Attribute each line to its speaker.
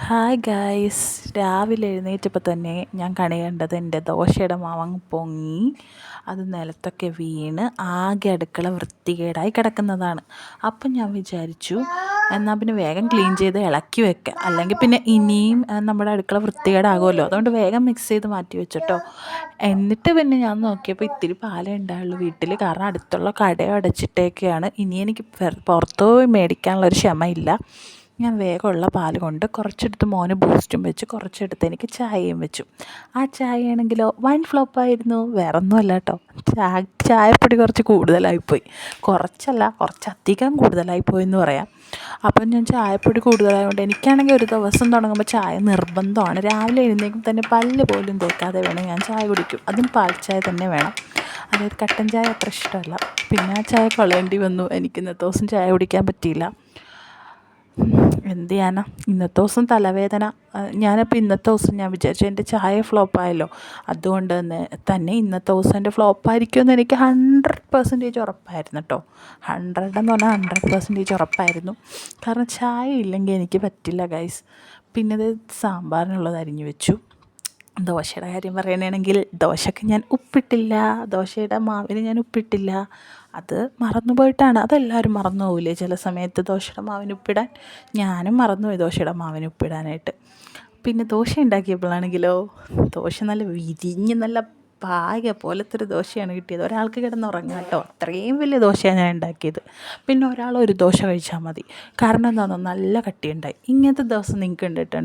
Speaker 1: Hi guys, രാവിലെ എഴുന്നേറ്റപ്പോൾ തന്നെ ഞാൻ കണി കണ്ടത് എൻ്റെ ദോശയുടെ മാവങ്ങ് പൊങ്ങി അത് നിലത്തൊക്കെ വീണ് ആകെ അടുക്കള വൃത്തികേടായി കിടക്കുന്നതാണ്. അപ്പം ഞാൻ വിചാരിച്ചു എന്നാൽ പിന്നെ വേഗം ക്ലീൻ ചെയ്ത് ഇളക്കി വെക്കാം, അല്ലെങ്കിൽ പിന്നെ ഇനിയും നമ്മുടെ അടുക്കള വൃത്തികേടാകുമല്ലോ. അതുകൊണ്ട് വേഗം മിക്സ് ചെയ്ത് മാറ്റി വെച്ചിട്ടോ. എന്നിട്ട് പിന്നെ ഞാൻ നോക്കിയപ്പോൾ ഇത്തിരി പാലേ ഉണ്ടായുള്ളൂ വീട്ടിൽ, കാരണം അടുത്തുള്ള കട അടച്ചിട്ടേക്കാണ്. ഇനി എനിക്ക് പുറത്തു പോയി മേടിക്കാനുള്ളൊരു ക്ഷമയില്ല. ഞാൻ വേഗമുള്ള പാൽ കൊണ്ട് കുറച്ചെടുത്ത് മോന് ബൂസ്റ്റും വെച്ച് കുറച്ചെടുത്ത് എനിക്ക് ചായയും വെച്ചു. ആ ചായയാണെങ്കിലോ വൻ ഫ്ലോപ്പായിരുന്നു. വേറെ ഒന്നുമല്ല കേട്ടോ, ചായപ്പൊടി കുറച്ച് കൂടുതലായിപ്പോയി. കുറച്ചധികം കൂടുതലായിപ്പോയി എന്ന് പറയാം. അപ്പം ഞാൻ ചായപ്പൊടി കൂടുതലായതുകൊണ്ട് എനിക്കാണെങ്കിൽ ഒരു ദിവസം തുടങ്ങുമ്പോൾ ചായ നിർബന്ധമാണ്. രാവിലെ എഴുന്നേൽക്കുമ്പോൾ തന്നെ പല്ല് പോലും തേക്കാതെ വേണം ഞാൻ ചായ കുടിക്കും. അതും പാൽ ചായ തന്നെ വേണം. അതായത് കട്ടൻ ചായ അത്ര ഇഷ്ടമല്ല. പിന്നെ ആ ചായ കളയേണ്ടി വന്നു. എനിക്ക് ഇന്നത്തെ ദിവസം ചായ കുടിക്കാൻ പറ്റിയില്ല. എന്ത് ചെയ്യാനാ, ഇന്നത്തെ ദിവസം തലവേദന. ഞാനപ്പോൾ ഇന്നത്തെ ദിവസം ഞാൻ വിചാരിച്ചു എൻ്റെ ചായ ഫ്ലോപ്പായല്ലോ, അതുകൊണ്ട് തന്നെ ഇന്നത്തെ ദിവസം എൻ്റെ ഫ്ലോപ്പായിരിക്കുമെന്ന് എനിക്ക് 100% ഉറപ്പായിരുന്നു കേട്ടോ. 100 എന്ന് പറഞ്ഞാൽ 100% ഉറപ്പായിരുന്നു. കാരണം ചായ ഇല്ലെങ്കിൽ എനിക്ക് പറ്റില്ല ഗൈസ്. പിന്നെ ഇത് സാമ്പാറിനുള്ളത് അരിഞ്ഞു വെച്ചു. ദോശയുടെ കാര്യം പറയുകയാണെങ്കിൽ ദോശയ്ക്ക് ഞാൻ ഉപ്പിട്ടില്ല, ദോശയുടെ മാവിന് ഞാൻ ഉപ്പിട്ടില്ല. അത് മറന്നുപോയിട്ടാണ്. അതെല്ലാവരും മറന്നു പോകില്ലേ ചില സമയത്ത് ദോശയുടെ മാവിന് ഉപ്പിടാൻ. ഞാനും മറന്നുപോയി ദോശയുടെ മാവിന് ഉപ്പിടാനായിട്ട്. പിന്നെ ദോശ ഉണ്ടാക്കിയപ്പോഴാണെങ്കിലോ ദോശ നല്ല വിരിഞ്ഞ് നല്ല പായ പോലത്തെ ഒരു ദോശയാണ് കിട്ടിയത്. ഒരാൾക്ക് കിടന്നുറങ്ങാം കേട്ടോ, അത്രയും വലിയ ദോശയാണ് ഞാൻ ഉണ്ടാക്കിയത്. പിന്നെ ഒരാൾ ഒരു ദോശ കഴിച്ചാൽ മതി. കാരണം എന്താണെന്നോ, നല്ല കട്ടിയുണ്ടായി. ഇങ്ങനത്തെ ദിവസം നിങ്ങൾക്ക് കണ്ടിട്ടുണ്ട്.